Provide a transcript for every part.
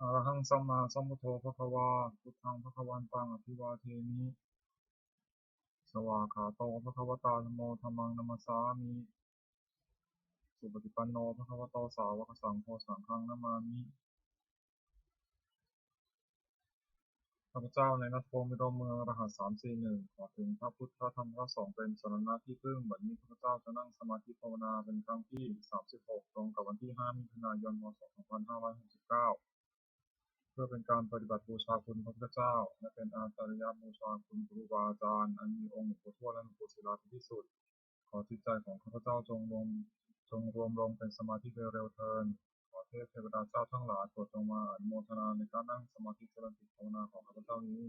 อะระหังสัมมาสัมพุทโธภควาพุทธังภควันตังอภิวาเทมิสวากขาโตภควตาธัมโมธัมมังนัมสสามิสุปฏิปันโนภควโตสาวกสังโฆสังฆังนะมามิข้าพเจ้าในนัทโพมิโรเมืองรหัส341ขอถึงพระพุทธพระธรรมพระสงฆ์เป็นสรณะที่พึ่งบัดนี้ข้าพเจ้าจะนั่งสมาธิภาวนาเป็นครั้งที่36ตรงกับวันที่5มิถุนายนพ.ศ. 2569เพื่อเป็นการปฏิบัติบูชาคุณพระพุทธเจ้าและเป็นอาจาริยบูชาคุณครูบาอาจารย์อันมีองค์หลวงปู่ทวดและหลวงปู่ศิลาเป็นที่สุดขอจิตใจของข้าพเจ้าจงรวมลงเป็นสมาธิโดยเร็วเทอญขอเทพเจ้าทั้งหลายโปรดจงมาอนุโมทนาในการนั่งสมาธิเจริญจิตภาวนาของข้าพเจ้านี้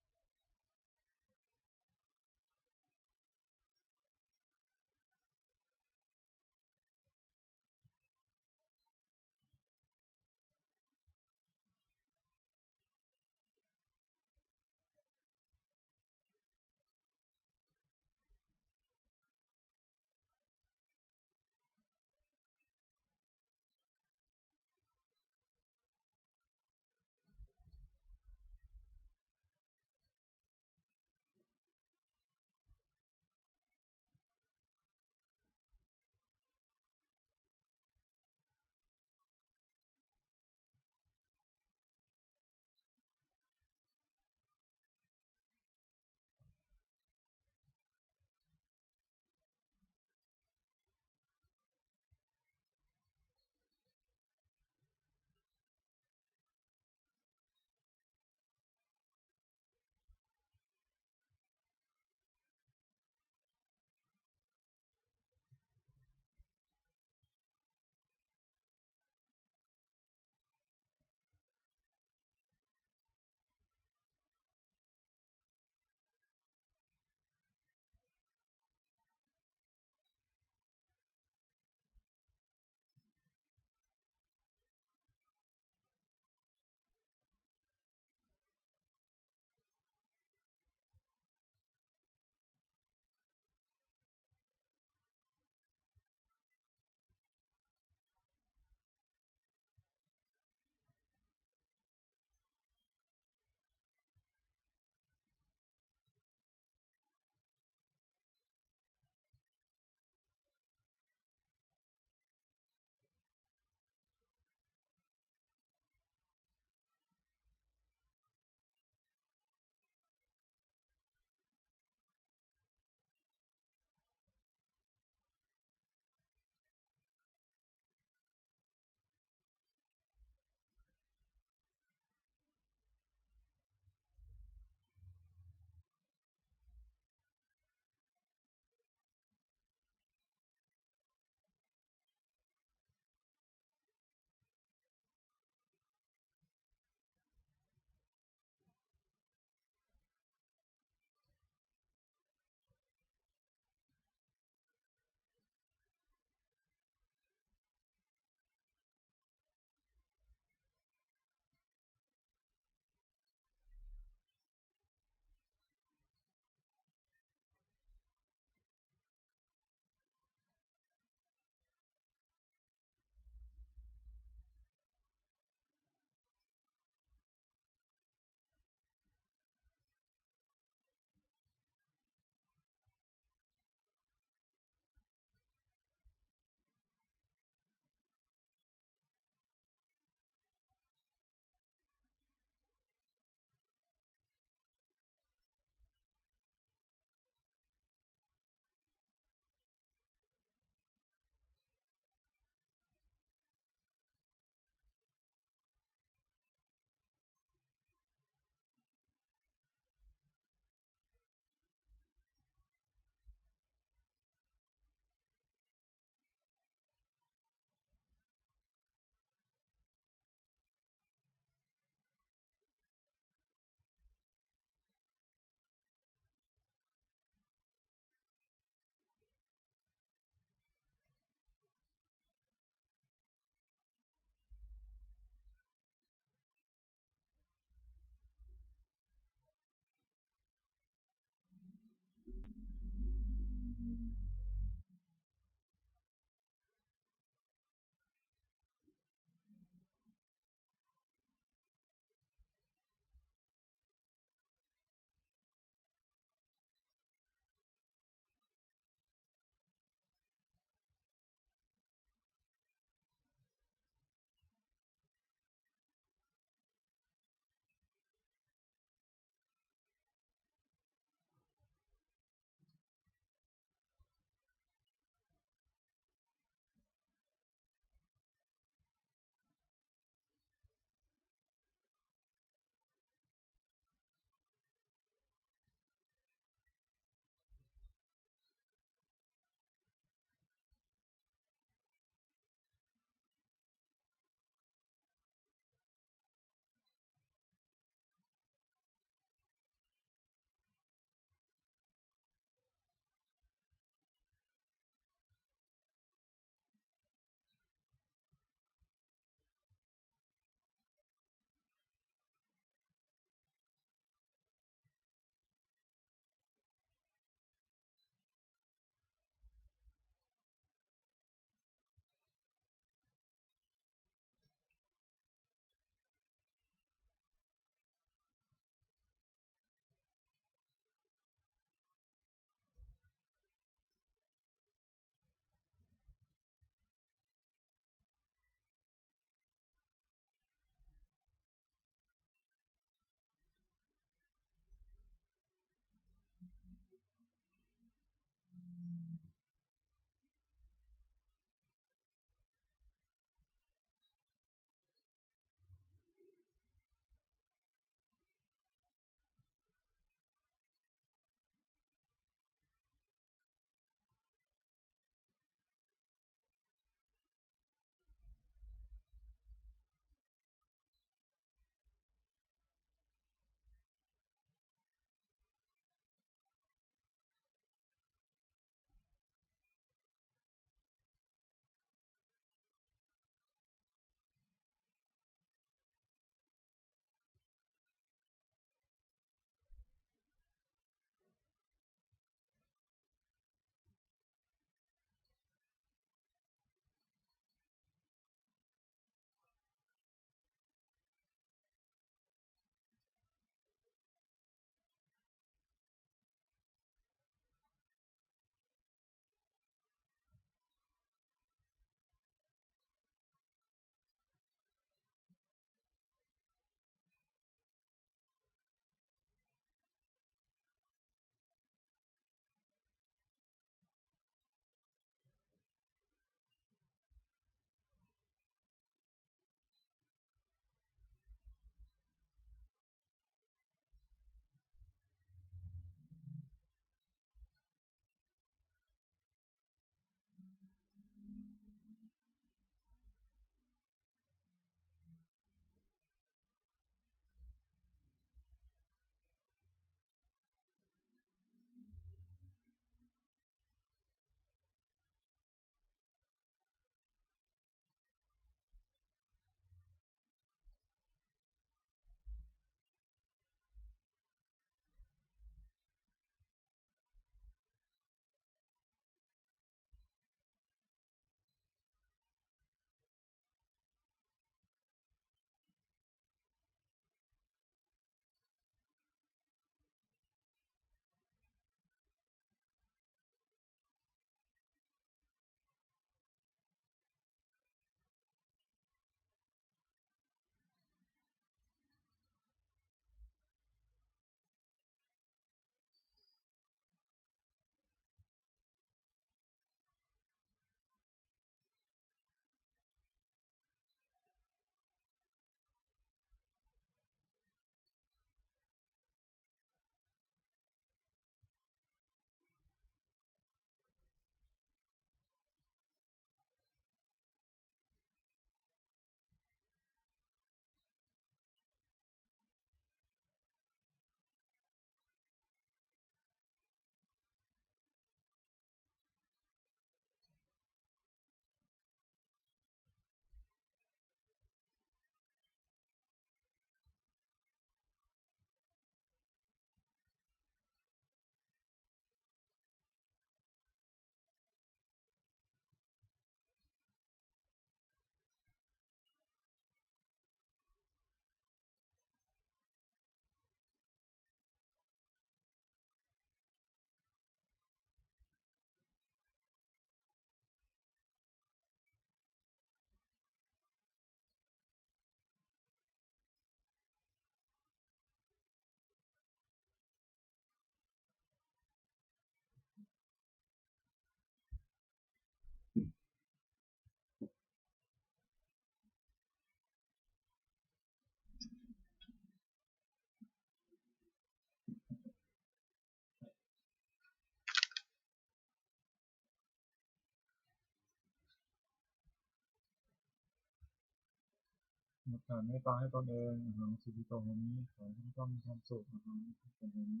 งดแผ่เมตตาให้ตนเองอาหารสุขิโตโหมิขอให้ข้าพเจ้ามีความสุขอาหารสุขิโตโหมิ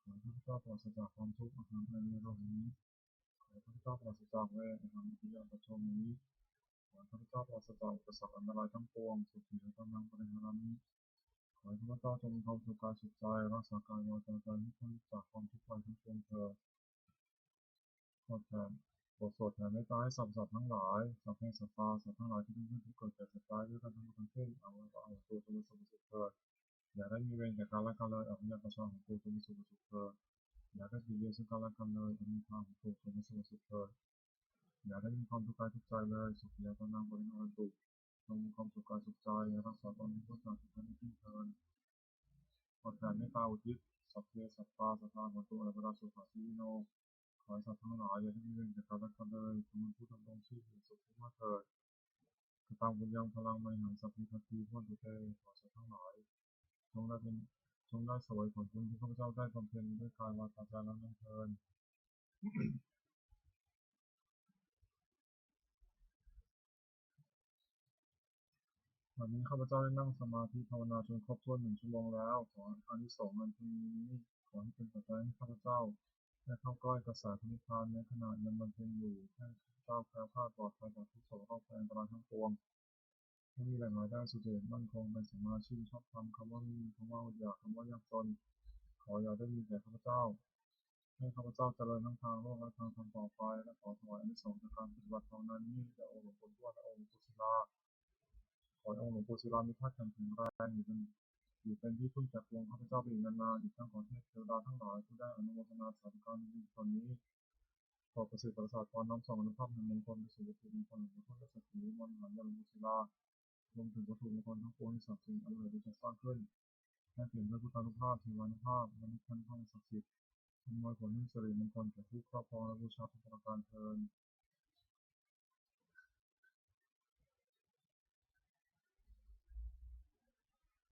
ขอให้ข้าพเจ้าปราศจากความทุกข์อาหารอเนโรโหมิขอให้ข้าพเจ้าปราศจากเวรอาหารอิยาปโชโหมิขอให้ข้าพเจ้าปราศจากอุปสรรคอันตรายทั้งปวงสุขีตังนังปริหารามิขอให้ข้าพเจ้าจงมีความสุขกายสุขใจรักษากายวาจาใจให้พ้นจากความทุกข์ภัยทั้งปวงเถิดขอแผ่โปรดโปรดแผ่เมตตาให้สรรพสัตว์ทั้งหลายสัพเพสัตตาสัตว์ทั้งหลายที่เป็นเพื่อนทุกข์เกิดแก่เจ็บตายด้วยกันทั้งหมดทั้งสิ้นเอาไว้ก็เอาตัวจงมีสุขสุขเถิดอย่าได้มีเวรแก่กันและกันเลยอภิญญาประชาของกูจงมีสุขสุขเถิดอย่าได้เบียดเบียนซึ่งกันและกันเลยอภิญญาของกูจงมีสุขสุขเถิดอย่าได้มีความทุกข์กายทุกข์ใจเลยสุขียตนังปริหารันตุจงมีความสุขกายสุขใจรักษาตนให้พ้นจากทุกข์ทั้งสิ้นเถิดขอแผ่เมตตาอุทิศสัพเพสัตตาสัทธาหัตุอริยราสุขาสีวิโนขอให้สัตว์ทั้งหลายอย่าได้มีเวรแก่กันและกันเลยจงเป็นผู้ดำรงชีพอยู่สุขทุกข์มาเถิดกตังบุญยังพลังไมหังสัพพิทัตติพ้นตุเตขอสัตว์ทั้งหลายจงได้เป็นจงได้เสวยผลบุญที่ข้าพเจ้าได้บำเพ็ญด้วยกายวาจาใจและนั้นเถิดวันนี้ข้าพเจ้าได้นั่งสมาธิภาวนาจนครบถ้วน1 ชั่วโมงแล้วขออานิสงส์อันเป็นนี้ขอให้เป็นปัจจัยให้ข้าพเจ้าได้เข้าใกล้กระแสพระนิพพานในขณะยังบำเพ็ญอยู่ให้ข้าพเจ้าแคล้วคลาดปลอดภัยจากทุกโศกโรคภัยอันตรายทั้งปวงให้มีแหล่งรายได้สุจริตมั่นคงเป็นสมมาชีพชอบธรรมคำว่ามีคำว่าอดอยากคำว่ายากจนขออย่าได้มีแก่ข้าพเจ้าให้ข้าพเจ้าเจริญทั้งทางโลกและทางธรรมต่อไปและขอถวายอานิสงส์จากการปฏิบัติภาวนานี้แด่องค์หลวงปู่ทวดและองค์หลวงปู่ศิลาขอให้องค์หลวงปู่ศิลามีธาตุแข็งแรงอยู่เป็นที่พึ่งแก่ปวงข้าพเจ้าไปอีกนานๆอีกทั้งขอเทพเทวดาทั้งหลายที่ได้อนุโมทนาสาธุการในตอนนี้ขอประสิทธิ์ประสาทพรน้อมส่งอนุภาพแห่งมงคลไปสู่วัตถุมงคลหลวงพ่อและสักขีมนต์หายาหลวงปู่ศิลารวมถึงวัตถุมงคลทั้งปวงที่ศักดิ์สิทธิ์อันเลยได้สร้างขึ้นให้เปลี่ยนด้วยพุทธานุภาพเทวานุภาพและนิพพานศักดิ์สิทธิ์อำนวยผลให้สิริมงคลแก่ผู้ครอบครองและบูชาทุกประการเทอญ